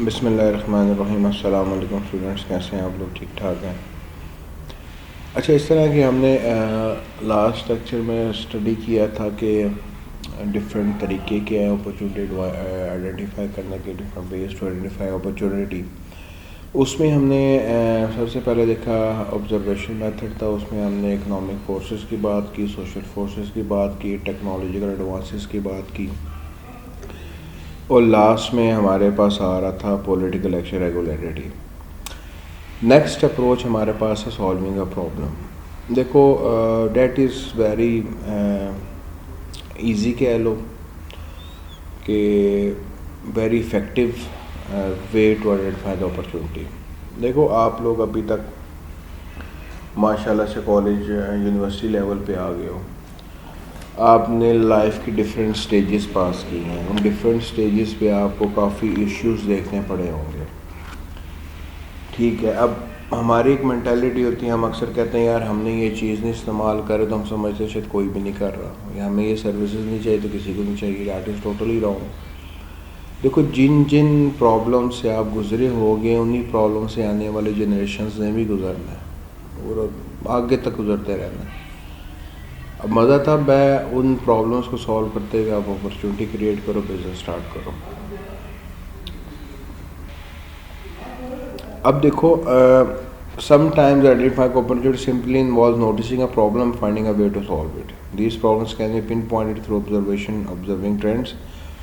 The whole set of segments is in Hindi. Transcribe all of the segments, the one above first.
बिस्मिल्लाहिर्रहमानिर्रहीम। अस्सलाम वालेकुम स्टूडेंट्स, कैसे हैं आप लोग? ठीक ठाक हैं? अच्छा, इस तरह कि हमने लास्ट लेक्चर में स्टडी किया था कि डिफरेंट तरीके के हैं अपॉर्चुनिटी आइडेंटिफाई करने के, different ways to identify opportunity. उसमें हमने सबसे पहले देखा ऑब्जर्वेशन मेथड था। उसमें हमने इकोनॉमिक फोर्सेस की बात की, सोशल फोर्सेस की बात की, टेक्नोलॉजिकल एडवांसेस की बात की, और लास्ट में हमारे पास आ रहा था political action regulatory. Next approach हमारे पास है सॉल्विंग अ प्रॉब्लम। देखो, डेट इज़ वेरी इजी कह लो कि very effective way to identify the opportunity. देखो, आप लोग अभी तक माशाल्लाह से कॉलेज यूनिवर्सिटी लेवल पे आ गए हो। आपने लाइफ की डिफरेंट स्टेजेस पास की हैं। उन डिफरेंट स्टेजेस पे आपको काफ़ी इश्यूज देखने पड़े होंगे, ठीक है। अब हमारी एक मेंटालिटी होती है, हम अक्सर कहते हैं यार हमने ये चीज़ नहीं इस्तेमाल करे तो हम समझते हैं शायद कोई भी नहीं कर रहा, या हमें ये सर्विसेज नहीं चाहिए तो किसी को नहीं चाहिए। That is totally wrong. देखो, जिन जिन प्रॉब्लम से आप गुजरे होगे उन्हीं प्रॉब्लम से आने वाले जनरेशन ने भी गुजरना है और आगे तक गुजरते रहना है। अब मज़ा तब है उन प्रॉब्लम्स को सॉल्व करते हुए आप अपॉर्चुनिटी क्रिएट करो, बिजनेस स्टार्ट करो। अब देखो, sometimes identifying opportunity simply involves noticing a problem, finding a way to solve it. These problems can be pinpointed through observation, observing trends,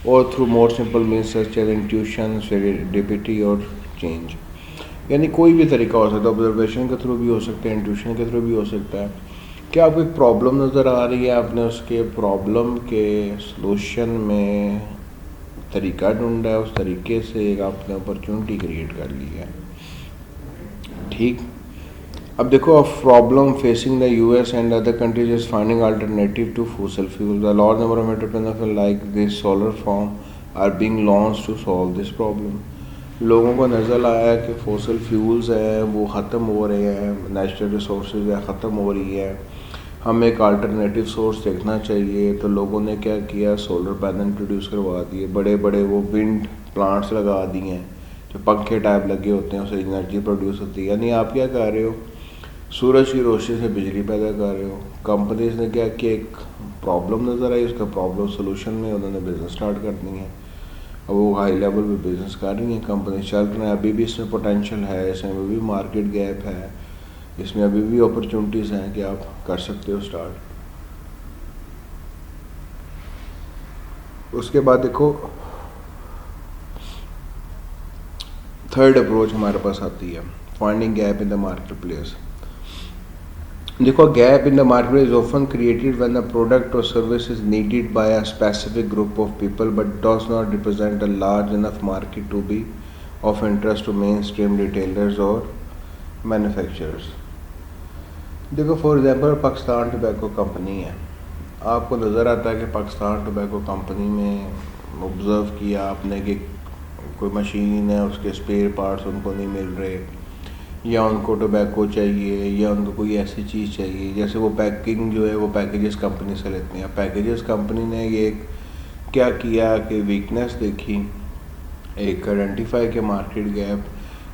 or through more simple means such as intuition, serendipity और change. यानी कोई भी तरीका हो सकता है, ऑब्जर्वेशन के थ्रू भी हो सकता है, इंट्यूशन के थ्रू भी हो सकता है कि आपको एक प्रॉब्लम नज़र आ रही है, आपने उसके प्रॉब्लम के सलूशन में तरीका ढूंढा है, उस तरीके से एक आपने अपॉर्चुनिटी क्रिएट कर ली है, ठीक। अब देखो, problem facing the US and other countries is finding alternative to fossil fuels. A large number of entrepreneurs like this solar form are being launched to solve this problem. लोगों को नज़र आया कि फॉसिल फ्यूल्स हैं वो ख़त्म हो रहे हैं, नेचुरल रिसोर्सेज है ख़त्म हो रही है, हमें एक अल्टरनेटिव सोर्स देखना चाहिए। तो लोगों ने क्या किया, सोलर पैनल इंट्रोड्यूस करवा दिए, बड़े बड़े वो विंड प्लांट्स लगा दिए हैं जो पंखे टाइप लगे होते हैं, उससे एनर्जी प्रोड्यूस होती है। यानी आप क्या कर रहे हो, सूरज की रोशनी से बिजली पैदा कर रहे हो। कंपनीज ने क्या किया, एक प्रॉब्लम नज़र आई, उसका प्रॉब्लम सोल्यूशन में उन्होंने बिज़नेस स्टार्ट कर दी है। अब वो हाई लेवल पे बिज़नेस कर रही हैं, कंपनी चल रही हैं। अभी भी इसमें पोटेंशियल है, इसमें अभी भी मार्केट गैप है, इसमें अभी भी अपॉर्चुनिटीज़ हैं कि आप कर सकते हो स्टार्ट। उसके बाद देखो, थर्ड अप्रोच हमारे पास आती है finding gap in the market place. देखो, gap in the market is often created when the product और service is needed by a specific group of people but does not represent a large enough market to be of interest to mainstream retailers और मैन्युफैक्चरर्स। देखो, for example Pakistan tobacco company है, आपको नज़र आता है कि पाकिस्तान टोबैको कंपनी में ऑब्ज़र्व किया आपने कि कोई मशीन है, उसके स्पेयर पार्ट्स उनको नहीं मिल रहे, या उनको टोबैको चाहिए, या उनको कोई ऐसी चीज़ चाहिए। जैसे वो पैकिंग जो है वो पैकेजेस कंपनी से लेते हैं। पैकेजेस कंपनी ने ये क्या किया कि वीकनेस देखी, एक आइडेंटिफाई के मार्केट गैप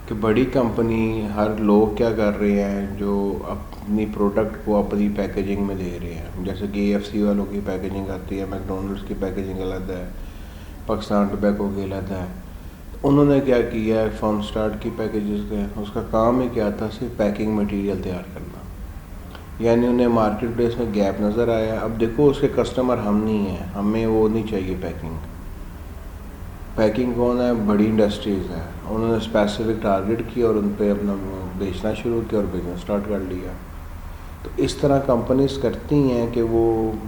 कि बड़ी कंपनी, हर लोग क्या कर रहे हैं जो अपनी प्रोडक्ट को अपनी पैकेजिंग में दे रहे हैं। जैसे कि AFC वालों की पैकेजिंग आती है, मैकडोनल्ड्स की पैकेजिंग अलग है, पाकिस्तान टोबैको की अलग है। उन्होंने क्या किया, फॉर्म स्टार्ट की पैकेजेस के, उसका काम ही क्या था, सिर्फ पैकिंग मटेरियल तैयार करना। यानी उन्हें मार्केट प्लेस में गैप नज़र आया। अब देखो, उसके कस्टमर हम नहीं हैं, हमें वो नहीं चाहिए पैकिंग। पैकिंग कौन है, बड़ी इंडस्ट्रीज़ है। उन्होंने स्पेसिफिक टारगेट किया और उन पर अपना बेचना शुरू किया और बिजनेस स्टार्ट कर लिया। तो इस तरह कंपनीज करती हैं कि वो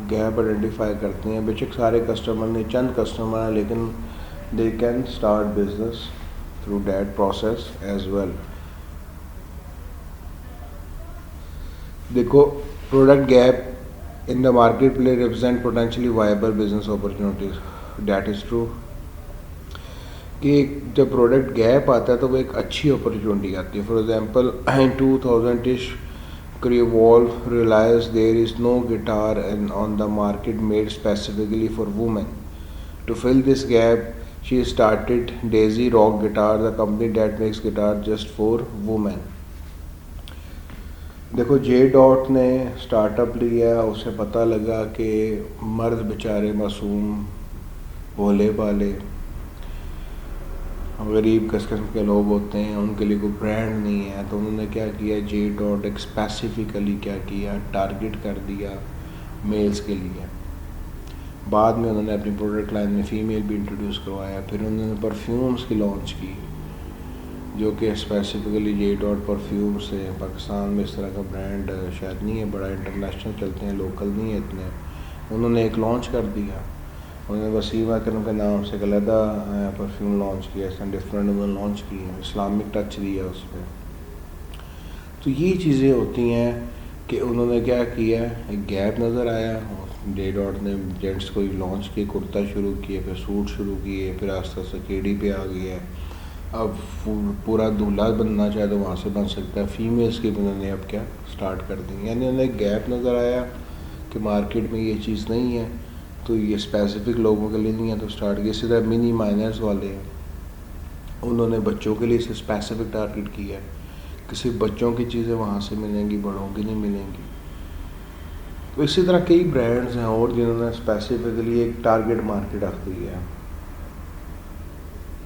गैप आइडेंटिफाई करती हैं। बेशक सारे कस्टमर नहीं, चंद कस्टमर हैं, लेकिन they can start business through that process as well. देखो, product gap in the marketplace represent potentially viable business opportunities. That is true कि जब प्रोडक्ट गैप आता है तो वो एक अच्छी अपॉर्चुनिटी आती है। For example, in 2000 Revolve realized there is no guitar on the market made specifically for women. To fill this gap, She started Daisy Rock Guitar, the company that makes guitar just for women. देखो जे डॉट ने स्टार्टअप लिया, उसे पता लगा कि मर्द बेचारे मासूम भोले भाले गरीब किस्म के लोग होते हैं, उनके लिए कोई ब्रांड नहीं है, तो उन्होंने क्या किया, जे डॉट एक स्पेसिफिकली क्या किया, टारगेट कर दिया मेल्स के लिए। बाद में उन्होंने अपनी प्रोडक्ट लाइन में फ़ीमेल भी इंट्रोड्यूस करवाया। फिर उन्होंने परफ्यूम्स की लॉन्च की, जो कि स्पेसिफिकली जे डॉट परफ्यूम्स है। पाकिस्तान में इस तरह का ब्रांड शायद नहीं है, बड़ा इंटरनेशनल चलते हैं, लोकल नहीं है इतने। उन्होंने एक लॉन्च कर दिया, उन्होंने वसीम अकरम के नाम से एक अलहदा परफ्यूम लॉन्च किया, ऐसा डिफरेंट उन्होंने लॉन्च किए, इस्लामिक टच दिया उस पर। तो ये चीज़ें होती हैं कि उन्होंने क्या किया, एक गैप नज़र आया, जे डॉट ने जेंट्स को लॉन्च किए, कुर्ता शुरू किए, फिर सूट शुरू किए, फिर आस्ते आस्ते केडी पे आ गया। अब पूरा दूल्हा बनना चाहे तो वहाँ से बन सकता है। फीमेल्स की उन्होंने अब क्या स्टार्ट कर दी, यानी उन्हें एक गैप नज़र आया कि मार्केट में ये चीज़ नहीं है, तो ये स्पेसिफिक लोगों के लिए नहीं है, तो स्टार्ट किया। इसी तरह मिनी माइनर्स वाले हैं, उन्होंने बच्चों के लिए इसे स्पेसिफिक टारगेट किया है कि सिर्फ बच्चों की चीज़ें वहाँ से मिलेंगी, बड़ों की नहीं मिलेंगी। तो इसी तरह कई ब्रांड्स हैं और जिन्होंने स्पेसिफिकली एक टारगेट मार्केट रख दी है।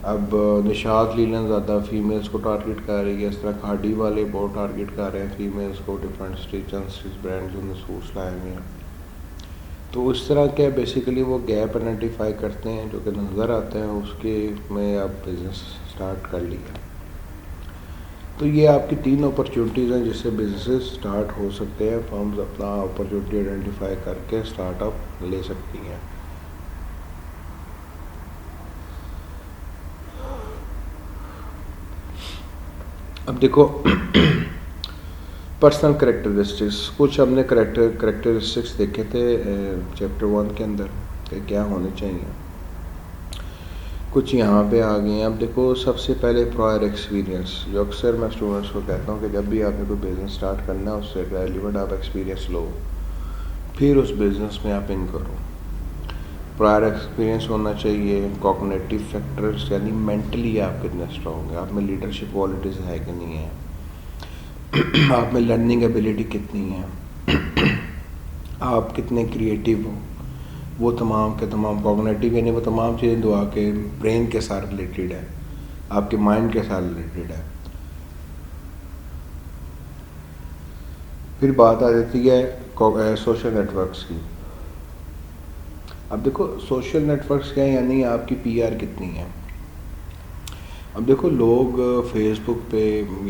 अब निशात लीलन ज़्यादा फीमेल्स को टारगेट कर रही है, इस तरह खाड़ी वाले बहुत टारगेट कर रहे हैं फीमेल्स को, different stitch and stitch brand जो सूट्स लाए हुए हैं। तो इस तरह क्या बेसिकली वो गैप आइडेंटिफाई करते हैं जो कि नज़र आता है, उसके में आप बिज़नेस स्टार्ट कर लिया। तो ये आपकी 3 अपॉर्चुनिटीज़ हैं जिससे बिजनेस स्टार्ट हो सकते हैं। फर्म्स अपना अपॉर्चुनिटी आइडेंटिफाई करके स्टार्टअप ले सकती हैं। अब देखो पर्सनल करेक्टरिस्टिक्स, कुछ हमने करेक्टरिस्टिक्स देखे थे चैप्टर 1 के अंदर कि क्या होने चाहिए, कुछ यहाँ पे आ गए हैं। अब देखो सबसे पहले प्रायर एक्सपीरियंस, जो अक्सर मैं स्टूडेंट्स को कहता हूँ कि जब भी आपने कोई बिज़नेस स्टार्ट करना है उससे रेलिवेंट आप एक्सपीरियंस लो, फिर उस बिज़नेस में आप इन करो। प्रायर एक्सपीरियंस होना चाहिए। कॉग्निटिव फैक्टर्स, यानी मेंटली आप कितने स्ट्रॉन्ग हैं, आप में लीडरशिप क्वालिटीज़ है कि नहीं है, आप में लर्निंग एबिलिटी कितनी है, आप कितने क्रिएटिव हो, वो तमाम के तमाम कॉग्निटिव, यानी वो तमाम चीज़ें जो आपके ब्रेन के साथ रिलेटेड है, आपके माइंड के साथ रिलेटेड है। फिर बात आ जाती है सोशल नेटवर्क्स की। अब देखो सोशल नेटवर्क्स क्या है, यानी आपकी पीआर कितनी है। अब देखो लोग फेसबुक पे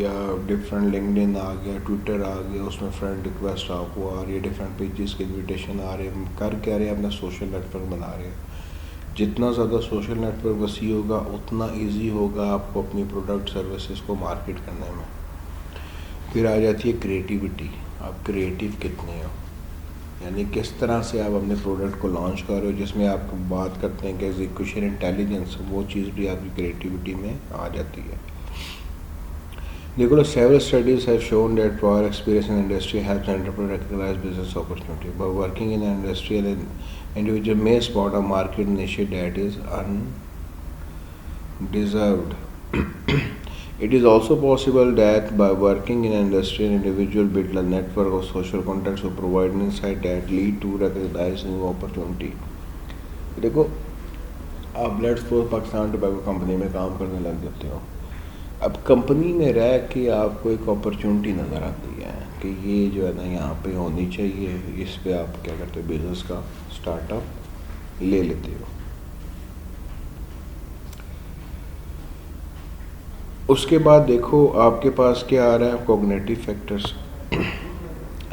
या डिफरेंट लिंक्डइन आ गया, ट्विटर आ गया, उसमें फ्रेंड रिक्वेस्ट आपको आ रही है, डिफरेंट पेजेस के इनविटेशन आ रहे हैं, कर क्या रहे हैं, अपना सोशल नेटवर्क बना रहे हैं। जितना ज़्यादा सोशल नेटवर्क वसी होगा उतना इजी होगा आपको अपनी प्रोडक्ट सर्विसेज को मार्केट करने में। फिर आ जाती है क्रिएटिविटी, आप क्रिएटिव कितने हो, यानी किस तरह से आप अपने प्रोडक्ट को लॉन्च कर रहे हो, जिसमें आप बात करते हैं कि एग्जीक्यूशन इंटेलिजेंस, वो चीज़ भी आपकी क्रिएटिविटी में आ जाती है। देखो several studies have shown that prior experience in industry helps entrepreneur recognize business opportunity. By working in an industry, an individual may spot a market niche that is undeserved. It is also possible that by working in an industry, an individual build a network of social contacts who provide insight that lead to recognize new opportunity. देखो आप let's suppose Pakistan tobacco company में काम करने लग जाते हो। अब कंपनी में रह के आपको एक अपॉर्चुनिटी नज़र आती है कि ये जो है ना यहाँ पे होनी चाहिए, इस पे आप क्या करते हो, बिजनेस का स्टार्टअप ले लेते हो। उसके बाद देखो आपके पास क्या आ रहा है, cognitive factors.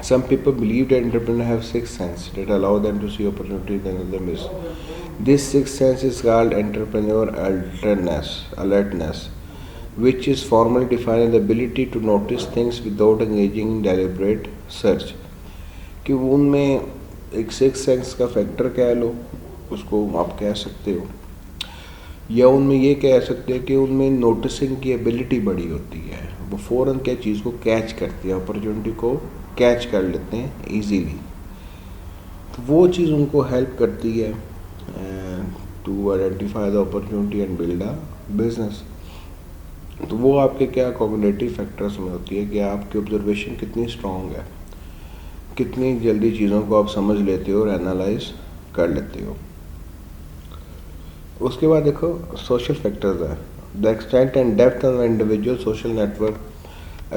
Some people believe that entrepreneurs have sixth sense that allow them to see opportunities that others miss. This sixth sense is called entrepreneur alertness, which is formally defined as the ability to notice things without engaging in deliberate search. कि वो उनमें एक सिक्स सेंस का फैक्टर कह लो, उसको आप कह सकते हो, या उनमें ये कह सकते हैं कि उनमें नोटिसिंग की एबिलिटी बड़ी होती है, वो फ़ौरन क्या चीज़ को कैच करती है, अपॉर्चुनिटी को कैच कर लेते हैं इजीली। तो वो चीज़ उनको हेल्प करती है to identify the opportunity and build a business. तो वो आपके क्या कॉग्निटिव फैक्टर्स में होती है कि आपकी ऑब्जर्वेशन कितनी स्ट्रॉन्ग है, कितनी जल्दी चीज़ों को आप समझ लेते हो और एनालाइज कर लेते हो। उसके बाद देखो सोशल फैक्टर्स है। The extent and depth of individual social network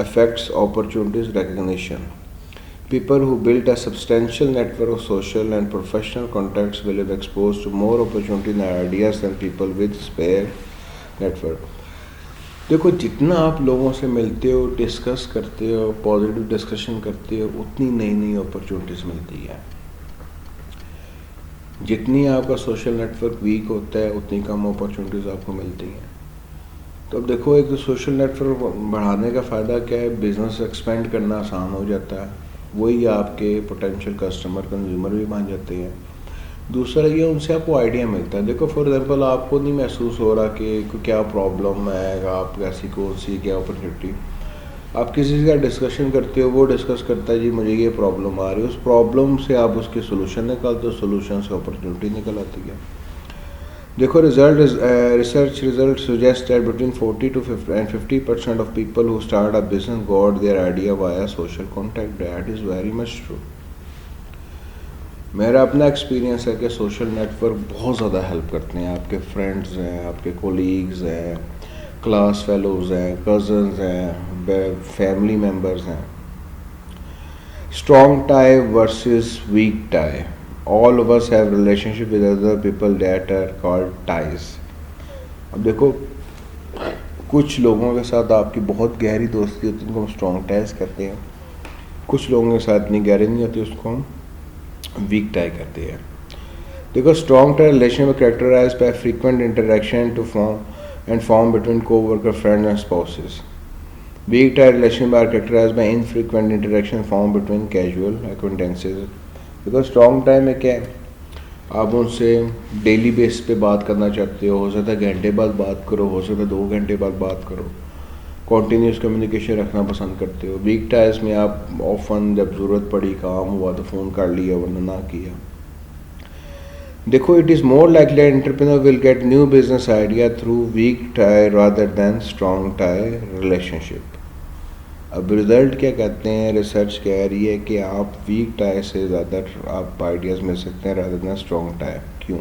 affects opportunities recognition. People who build a substantial network of social and professional contacts will be exposed to more opportunities and ideas than people with spare network. देखो जितना आप लोगों से मिलते हो, डिस्कस करते हो, पॉजिटिव डिस्कशन करते हो, उतनी नई नई अपॉर्चुनिटीज़ मिलती है। जितनी आपका सोशल नेटवर्क वीक होता है उतनी कम अपॉर्चुनिटीज़ आपको मिलती हैं। तो अब देखो एक तो सोशल नेटवर्क बढ़ाने का फ़ायदा क्या है, बिज़नेस एक्सपेंड करना आसान हो जाता है, वही आपके पोटेंशियल कस्टमर कंज्यूमर भी बन जाते हैं। दूसरा ये उनसे आपको आइडिया मिलता है। देखो फॉर एग्जांपल आपको नहीं महसूस हो रहा कि क्या प्रॉब्लम है, आप ऐसी कौन सी क्या अपॉर्चुनिटी, आप किसी का डिस्कशन करते हो, वो डिस्कस करता है जी मुझे ये प्रॉब्लम आ रही है, उस प्रॉब्लम से आप उसके सोल्यूशन निकालते हो, सोल्यूशन से अपॉर्चुनिटी निकल आती है। देखो research results suggest that between 40 to 50 and 50% of people who start a business got their idea via social contact. That is very much true. मेरा अपना एक्सपीरियंस है कि सोशल नेटवर्क बहुत ज़्यादा हेल्प करते हैं। आपके फ्रेंड्स हैं, आपके कोलीग्स हैं, क्लास फेलोज हैं, कज़न्स हैं, फैमिली मेम्बर्स हैं। Strong tie versus weak tie. All of us have relationship with other people that are called ties. अब देखो कुछ लोगों के साथ आपकी बहुत गहरी दोस्ती होती है, उनको हम स्ट्रॉन्ग टाइज कहते हैं। कुछ लोगों के साथ इतनी गहरी नहीं होती, उसको हम वीक टाई कहते हैं। देखो strong tie relation characterized by frequent interaction to form between coworker, friends and spouses. Weak tie relation are characterized by infrequent interaction form between casual acquaintances. Because strong time में क्या है, आप उनसे डेली बेस पे बात करना चाहते हो सकता है घंटे बाद बात करो, हो सकता है 2 घंटे बाद बात करो, कॉन्टीन्यूस कम्युनिकेशन रखना पसंद करते हो। वीक टाइम्स में आप ऑफन जब ज़रूरत पड़ी, काम हुआ तो फ़ोन कर लिया वरना ना किया। देखो it is more likely entrepreneur will get new business idea through weak tie rather than strong tie relationship. अब रिज़ल्ट क्या कहते हैं, रिसर्च कह रही है कि आप वीक टाई से ज़्यादा आप आइडियाज़ मिल सकते हैं रादर देन स्ट्रॉन्ग टाई। क्यों?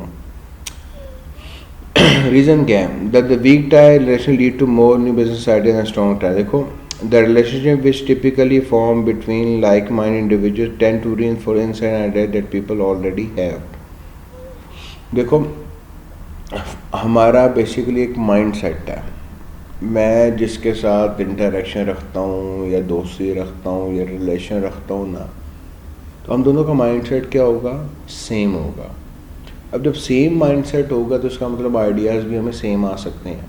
रीज़न क्या है? That the weak tie relation lead to more new business ideas and strong tie. देखो the relationship which typically form between like mind individual tend to reinforce an idea that people already have. देखो हमारा बेसिकली एक माइंड सेट है। मैं जिसके साथ इंटरेक्शन रखता हूँ या दोस्ती रखता हूँ या रिलेशन रखता हूँ ना, तो हम दोनों का माइंडसेट क्या होगा, सेम होगा। अब जब सेम माइंडसेट होगा तो इसका मतलब आइडियाज़ भी हमें सेम आ सकते हैं।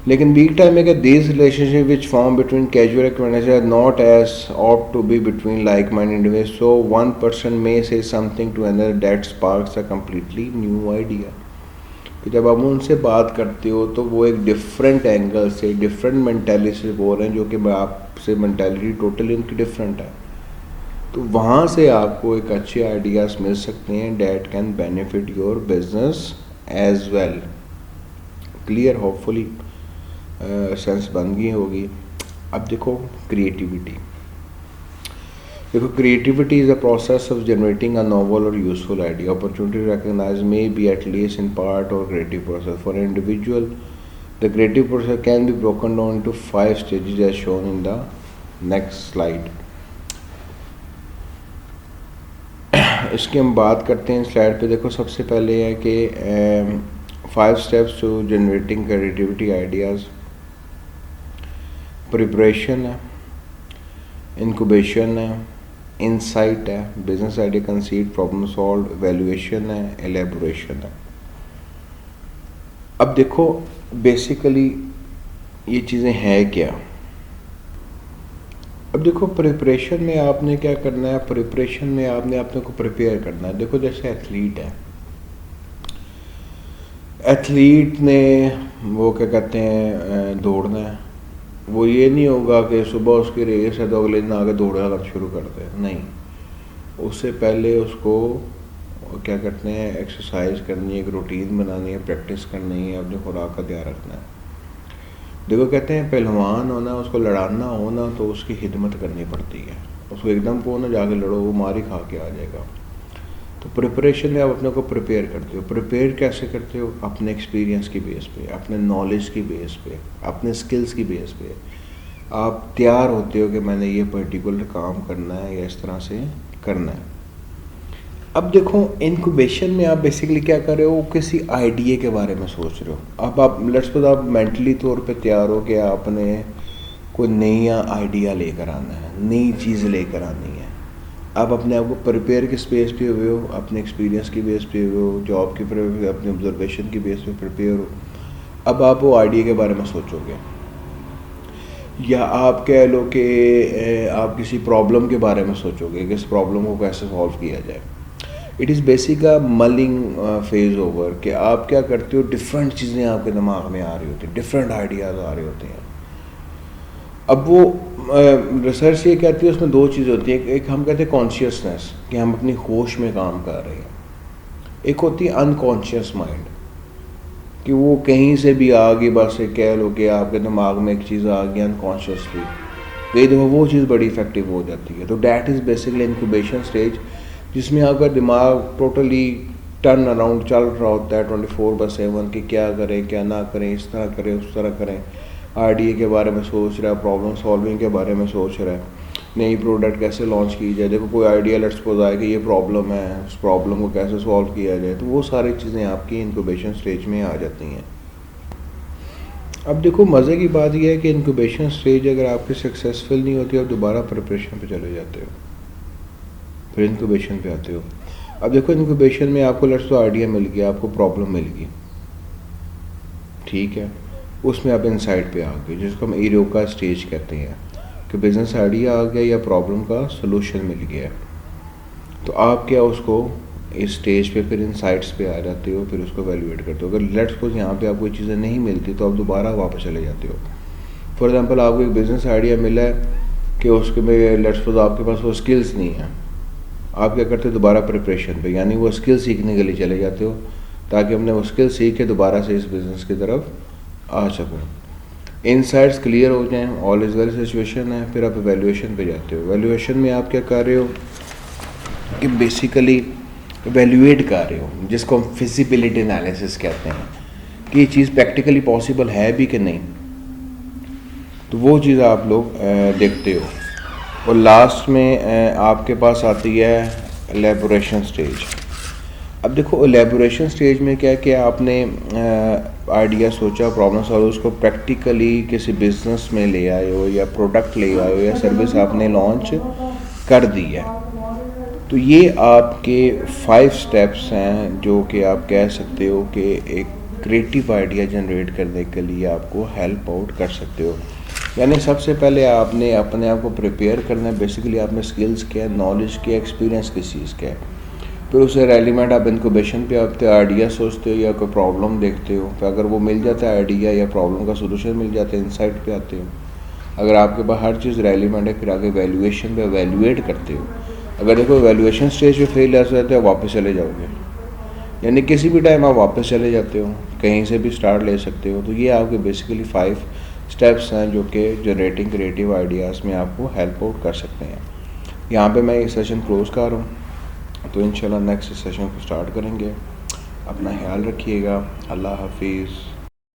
लेकिन वीक टाइम में क्या, these relationship which form between casual acquaintances are not as apt to be between like mind individuals, so one person may say something to another that sparks a completely new idea. कि जब आप उनसे बात करते हो तो वो एक डिफरेंट एंगल से, डिफरेंट मेंटालिटी से बोल रहे हैं, जो कि आपसे मेंटालिटी टोटली उनकी डिफरेंट है। तो वहाँ से आपको एक अच्छे आइडियाज़ मिल सकते हैं that can benefit your business as well. Clear? Hopefully sense बन गई होगी। अब देखो क्रिएटिविटी। देखो creativity is a process of generating a novel और useful idea. Opportunity recognize may be at least in part और creative process for individual. The creative process can be broken down into 5 stages as shown in the next slide. इसकी हम बात करते हैं स्लाइड पे। देखो सबसे पहले है कि 5 steps to generating creativity ideas. Preparation है, इंक्यूबेशन है, इंसाइट है, बिजनेस आइडिया कंसीड, प्रॉब्लम सॉल्व, वैल्यूएशन है, एलेबोरेशन है। अब देखो बेसिकली ये चीज़ें हैं क्या। अब देखो प्रिपरेशन में आपने क्या करना है, प्रिपरेशन में आपने अपने को प्रिपेयर करना है। देखो जैसे एथलीट है, एथलीट ने वो क्या कहते हैं दौड़ना है, वो ये नहीं होगा कि सुबह उसकी रेस है तो अगले दिन आगे दौड़ना शुरू कर दे, नहीं। उससे पहले उसको क्या करते हैं, एक्सरसाइज करनी है, एक रूटीन बनानी है, प्रैक्टिस करनी है, अपनी खुराक का ध्यान रखना है। देखो कहते हैं पहलवान होना, उसको लड़ाना हो ना तो उसकी हिदमत करनी पड़ती है, उसको एकदम को ना जाके लड़ो, वो मार ही खा के आ जाएगा। तो प्रिपरेशन में आप अपने को प्रिपेयर करते हो। प्रिपेयर कैसे करते हो? अपने एक्सपीरियंस की बेस पे, अपने नॉलेज की बेस पे, अपने स्किल्स की बेस पे आप तैयार होते हो कि मैंने ये पर्टिकुलर काम करना है या इस तरह से करना है। अब देखो इनक्यूबेशन में आप बेसिकली क्या कर रहे हो, किसी आइडिया के बारे में सोच रहे हो। अब आप लेट्स सपोज आप मेंटली तौर पे तैयार हो कि आपने कोई नया आइडिया लेकर आना है, नई चीज़ लेकर आनी है। आप अपने आप को प्रिपेयर किस बेस पे हुए हो? अपने एक्सपीरियंस की बेस पे हुए हो, जॉब की अपने ऑब्जर्वेशन की बेस पे प्रिपेयर हो। अब आप वो आइडिया के बारे में सोचोगे, या आप कह लो कि आप किसी प्रॉब्लम के बारे में सोचोगे कि इस प्रॉब्लम को कैसे सॉल्व किया जाए। It is basic a mulling phase over कि आप क्या करते हो, डिफरेंट चीज़ें आपके दिमाग में आ रही होती हैं, डिफरेंट आइडियाज़ आ रहे होते हैं। अब वो रिसर्च ये कहती है उसमें दो चीज़ होती है, एक हम कहते हैं कॉन्शियसनेस कि हम अपनी होश में काम कर रहे हैं, एक होती है अनकॉन्शियस माइंड कि वो कहीं से भी आ गई, बस कह लो कि आपके दिमाग में एक चीज़ आ गई अनकॉन्शियसली, कई दफ़ा वो चीज़ बड़ी इफेक्टिव हो जाती है। तो that is basically incubation stage, जिसमें आपका दिमाग टोटली टर्न अराउंड चल रहा होता है 24/7 कि क्या करें क्या ना करें, इस तरह करें उस तरह करें। आइडिया के बारे में सोच रहा है, प्रॉब्लम सॉल्विंग के बारे में सोच रहा है, नई प्रोडक्ट कैसे लॉन्च की जाए। देखो कोई आइडिया लेट्स सपोज आए कि ये प्रॉब्लम है, उस प्रॉब्लम को कैसे सॉल्व किया जाए, तो वो सारी चीज़ें आपकी इंक्यूबेशन स्टेज में आ जाती हैं। अब देखो मज़े की बात यह है कि इंक्यूबेशन स्टेज अगर आपकी सक्सेसफुल नहीं होती, आप दोबारा प्रिपरेशन पे चले जाते हो, फिर इंक्यूबेशन पे आते हो। अब देखो इंक्यूबेशन में आपको लेट्स सपोज आइडिया मिल गया, आपको प्रॉब्लम मिल गई, ठीक है, उसमें आप इनसाइट पे आ गए, जिसको हम इरोका स्टेज कहते हैं कि बिज़नेस आइडिया आ गया या प्रॉब्लम का सलूशन मिल गया। तो आप क्या उसको इस स्टेज पे फिर इनसाइट्स पे आ जाते हो, फिर उसको वैल्यूएट करते हो। अगर लेट्स सपोज यहाँ पे आपको चीज़ें नहीं मिलती तो आप दोबारा वापस चले जाते हो। फॉर एग्जांपल आपको एक बिज़नेस आइडिया मिला है कि उसके में लेट्स सपोज आपके पास वो स्किल्स नहीं है, आप क्या करते हो, दोबारा प्रिपरेशन पे, यानी वो स्किल सीखने के लिए चले जाते हो ताकि हमने वो स्किल सीख के दोबारा से इस बिज़नेस की तरफ आ सकूँ। इनसाइट्स क्लियर हो जाएं, ऑल इज़ वेल सिचुएशन है, फिर आप एवेल्यूएशन पे जाते हो। एवेल्यूएशन में आप क्या कर रहे हो कि बेसिकली एवेल्यूएट कर रहे हो, जिसको हम फिजिबिलिटी एनालिसिस कहते हैं कि ये चीज़ प्रैक्टिकली पॉसिबल है भी कि नहीं। तो वो चीज़ आप लोग देखते हो। और लास्ट में आपके पास आती है एलेबोरेशन स्टेज। अब देखो एलेबोरेशन स्टेज में क्या कि आपने आइडिया सोचा, प्रॉब्लम सॉल्व, उसको प्रैक्टिकली किसी बिजनेस में ले आए हो या प्रोडक्ट ले आए हो या सर्विस आपने लॉन्च कर दी है। तो ये आपके 5 स्टेप्स हैं जो कि आप कह सकते हो कि एक क्रिएटिव आइडिया जनरेट करने के लिए आपको हेल्प आउट कर सकते हो। यानी सबसे पहले आपने अपने आप को प्रिपेयर करना है, बेसिकली आपने स्किल्स क्या है, नॉलेज क्या, एक्सपीरियंस किस चीज़ का है। फिर उससे रेलिवेंट आप इंक्यूबेशन पे आते हो, आइडिया सोचते हो या कोई प्रॉब्लम देखते हो, तो अगर वो मिल जाता है आइडिया या प्रॉब्लम का सोल्यूशन मिल जाता है, इंसाइट पे आते हो। अगर आपके पास हर चीज़ रेलिवेंट है, फिर आगे वैल्यूएशन पे एवेल्यूएट करते हो। अगर देखो वैल्यूएशन स्टेज पे फेल ऐसा रहता है, वापस चले जाओगे, यानी किसी भी टाइम आप वापस चले जाते हो, कहीं से भी स्टार्ट ले सकते हो। तो ये आपके बेसिकली 5 स्टेप्स हैं जो कि जनरेटिंग क्रिएटिव आइडियाज़ में आपको हेल्प आउट कर सकते हैं। यहाँ पे मैं ये सेशन क्लोज कर रहा हूँ, तो इंशाल्लाह नेक्स्ट सेशन को स्टार्ट करेंगे। अपना ख्याल रखिएगा। अल्लाह हाफिज़।